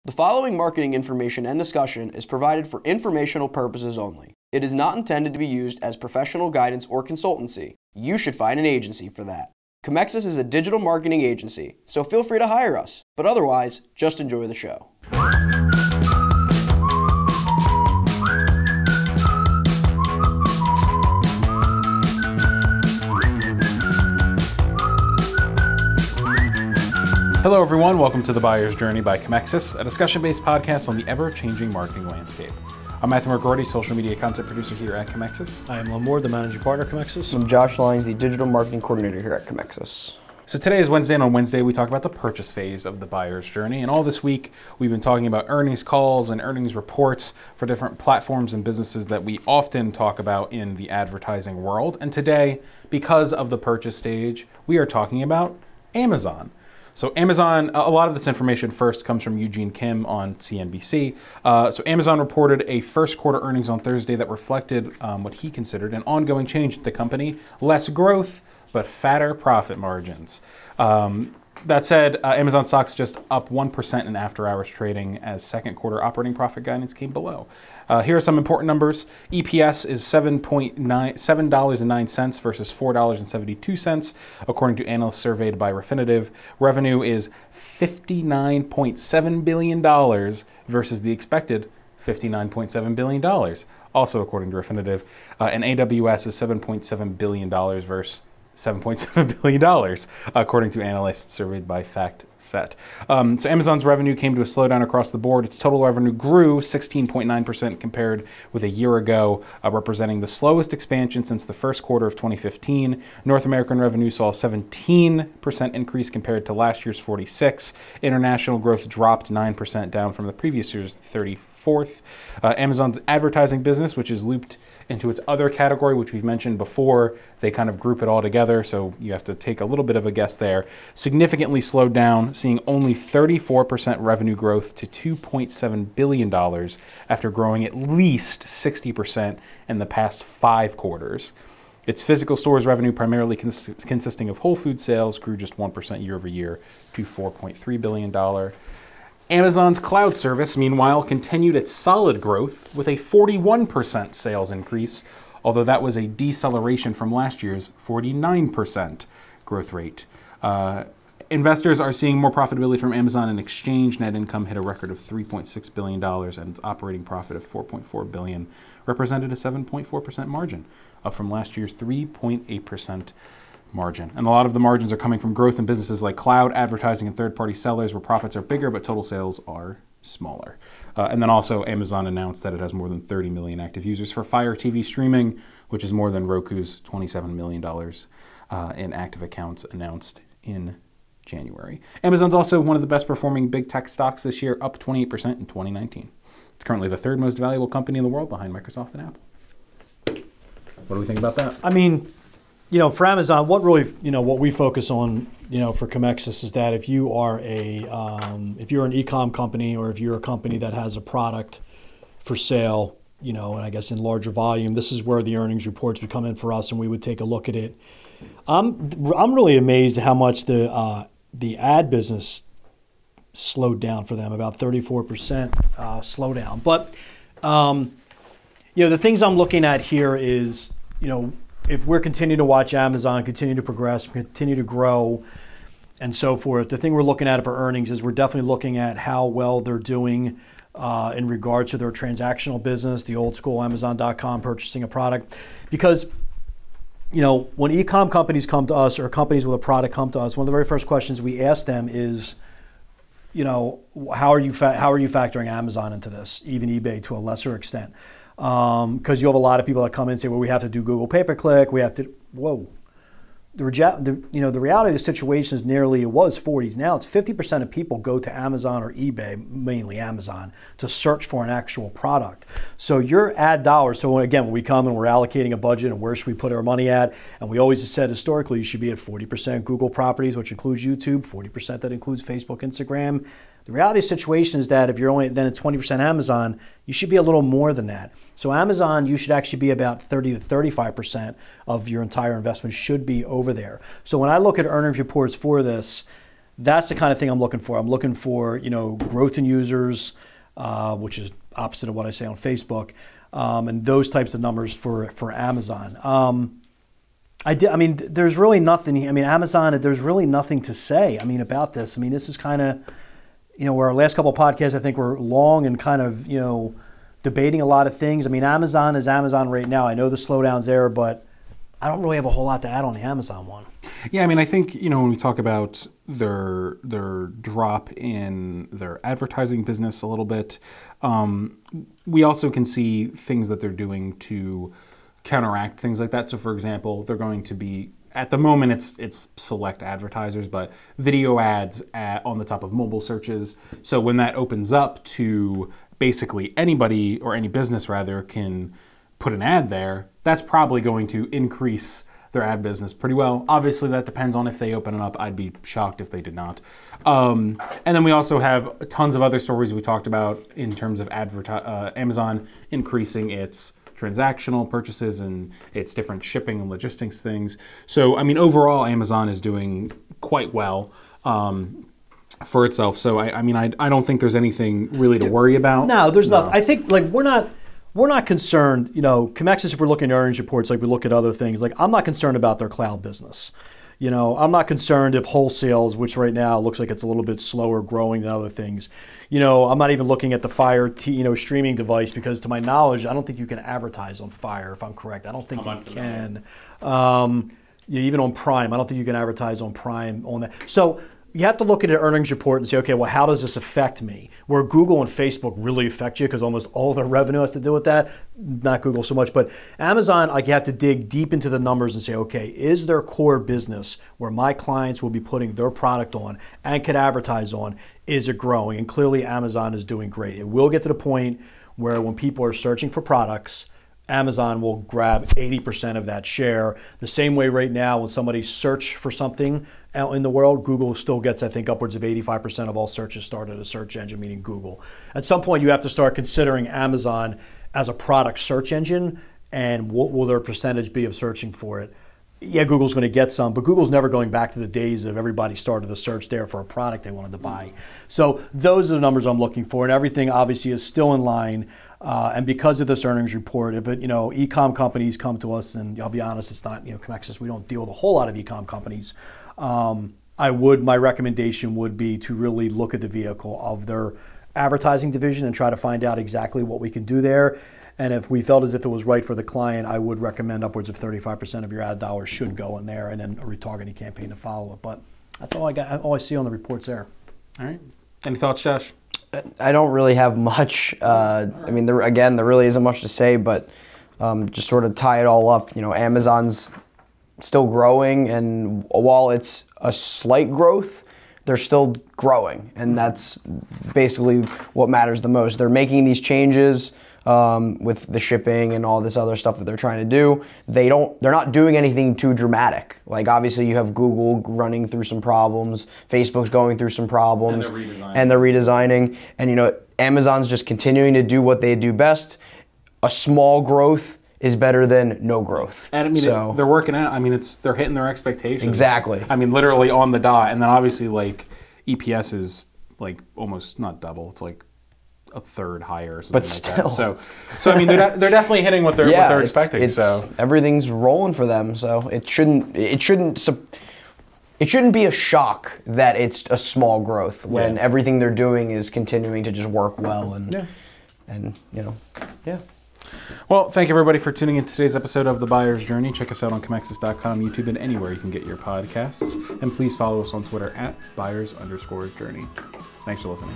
The following marketing information and discussion is provided for informational purposes only. It is not intended to be used as professional guidance or consultancy. You should find an agency for that. Comexis is a digital marketing agency, so feel free to hire us. But otherwise, just enjoy the show. Hello everyone, welcome to The Buyer's Journey by Comexis, a discussion-based podcast on the ever-changing marketing landscape. I'm Matthew McGordy, social media content producer here at Comexis. I am Lamore, the managing partner at Comexis. I'm Josh Lyons, the digital marketing coordinator here at Comexis. So today is Wednesday, and on Wednesday we talk about the purchase phase of the buyer's journey. And all this week we've been talking about earnings calls and earnings reports for different platforms and businesses that we often talk about in the advertising world. And today, because of the purchase stage, we are talking about Amazon. So Amazon, a lot of this information first comes from Eugene Kim on CNBC. So Amazon reported a first quarter earnings on Thursday that reflected what he considered an ongoing change at the company, less growth, but fatter profit margins. That said, Amazon stock's just up 1% in after-hours trading as second quarter operating profit guidance came below. Here are some important numbers. EPS is $7.09 versus $4.72, according to analysts surveyed by Refinitiv. Revenue is $59.7 billion versus the expected $59.7 billion, also according to Refinitiv. And AWS is $7.7 billion versus $7.7 billion, according to analysts surveyed by FactSet. So Amazon's revenue came to a slowdown across the board. Its total revenue grew 16.9% compared with a year ago, representing the slowest expansion since the first quarter of 2015. North American revenue saw a 17% increase compared to last year's 46%. International growth dropped 9%, down from the previous year's 34th. Amazon's advertising business, which is looped into its other category, which we've mentioned before, they kind of group it all together, so you have to take a little bit of a guess there, significantly slowed down, seeing only 34% revenue growth to $2.7 billion after growing at least 60% in the past 5 quarters. Its physical stores revenue, primarily consisting of Whole Foods sales, grew just 1% year over year to $4.3 billion. Amazon's cloud service, meanwhile, continued its solid growth with a 41% sales increase, although that was a deceleration from last year's 49% growth rate. Investors are seeing more profitability from Amazon in exchange. Net income hit a record of $3.6 billion, and its operating profit of $4.4 billion represented a 7.4% margin, up from last year's 3.8% margin. And a lot of the margins are coming from growth in businesses like cloud, advertising, and third-party sellers, where profits are bigger but total sales are smaller. And then also Amazon announced that it has more than 30 million active users for Fire TV streaming, which is more than Roku's $27 million in active accounts announced in January. Amazon's also one of the best performing big tech stocks this year, up 28% in 2019. It's currently the third most valuable company in the world behind Microsoft and Apple. What do we think about that? I mean, for Amazon, what we focus on, for Comexis is that if you are if you're an e-com company, or if you're a company that has a product for sale, and I guess in larger volume, this is where the earnings reports would come in for us, and we would take a look at it. I'm really amazed at how much the ad business slowed down for them, about 34% slowdown. But the things I'm looking at here is, if we're continuing to watch Amazon continue to progress, continue to grow, and so forth, the thing we're looking at for earnings is we're definitely looking at how well they're doing in regards to their transactional business, the old school Amazon.com purchasing a product. Because, when e-com companies come to us, or companies with a product come to us, one of the very first questions we ask them is, how are you factoring Amazon into this, even eBay to a lesser extent? Because you have a lot of people that come in and say, well, we have to do Google pay-per-click, we have to, whoa. The reality of the situation is it was 40s. Now it's 50% of people go to Amazon or eBay, mainly Amazon, to search for an actual product. So your ad dollars, so again, when we come and we're allocating a budget and where should we put our money at, and we always have said historically you should be at 40% Google properties, which includes YouTube, 40% that includes Facebook, Instagram. The reality of the situation is that if you're only then at 20% Amazon, you should be a little more than that. So Amazon, you should actually be about 30 to 35% of your entire investment should be over there. So when I look at earnings reports for this, That's the kind of thing I'm looking for. I'm looking for, growth in users, which is opposite of what I say on Facebook, and those types of numbers for Amazon. There's really nothing. Amazon. There's really nothing to say. About this. This is kind of, where our last couple of podcasts, I think, were long and kind of, debating a lot of things. Amazon is Amazon right now. I know the slowdown's there, but I don't really have a whole lot to add on the Amazon one. Yeah, I think, when we talk about their drop in their advertising business a little bit, we also can see things that they're doing to counteract things like that. So, for example, they're going to be, at the moment, it's select advertisers, but video ads on the top of mobile searches. So when that opens up to basically anybody, or any business rather, can put an ad there, that's probably going to increase their ad business pretty well. Obviously, that depends on if they open it up. I'd be shocked if they did not. And then we also have tons of other stories we talked about in terms of Amazon increasing its transactional purchases and its different shipping and logistics things. So, overall, Amazon is doing quite well for itself. So, I don't think there's anything really to worry about. No, there's nothing. I think, we're not concerned, Comexis, if we're looking at earnings reports like we look at other things, I'm not concerned about their cloud business. I'm not concerned if wholesales, which right now looks like it's a little bit slower growing than other things. I'm not even looking at the Fire streaming device, because to my knowledge, I don't think you can advertise on Fire, if I'm correct. I don't think you can. Even on Prime, I don't think you can advertise on Prime on that. So you have to look at an earnings report and say, okay, well, how does this affect me? Where Google and Facebook really affect you, because almost all their revenue has to do with that. Not Google so much, but Amazon, you have to dig deep into the numbers and say, okay, is their core business where my clients will be putting their product on and can advertise on, is it growing? And clearly Amazon is doing great. It will get to the point where when people are searching for products, Amazon will grab 80% of that share. The same way right now when somebody search for something out in the world, Google still gets, I think, upwards of 85% of all searches start at a search engine, meaning Google. At some point, you have to start considering Amazon as a product search engine, and what will their percentage be of searching for it? Yeah, Google's going to get some, but Google's never going back to the days of everybody started the search there for a product they wanted to buy. So those are the numbers I'm looking for, and everything obviously is still in line. And because of this earnings report, if e-com companies come to us, and I'll be honest, it's not, Comexis, we don't deal with a whole lot of e-com companies. My recommendation would be to really look at the vehicle of their advertising division and try to find out exactly what we can do there. And if we felt as if it was right for the client, I would recommend upwards of 35% of your ad dollars should go in there, and then a retargeting campaign to follow it. But that's all I got. All I see on the reports there. All right. Any thoughts, Josh? I don't really have much. There really isn't much to say, but just sort of tie it all up. Amazon's still growing, and while it's a slight growth, they're still growing, and that's basically what matters the most. They're making these changes with the shipping and all this other stuff that they're trying to do. They're not doing anything too dramatic. Obviously you have Google running through some problems, Facebook's going through some problems, and they're redesigning. And Amazon's just continuing to do what they do best. A small growth is better than no growth. And they're working out. They're hitting their expectations. Exactly. Literally on the dot. And then obviously EPS is almost not double. It's a third higher or something like that. So they're definitely hitting what they're expecting. So everything's rolling for them. So it shouldn't be a shock that it's a small growth when everything they're doing is continuing to just work well and. Well, thank you everybody for tuning in to today's episode of The Buyer's Journey. Check us out on Comexis.com, YouTube, and anywhere you can get your podcasts. And please follow us on Twitter at @buyers_journey. Thanks for listening.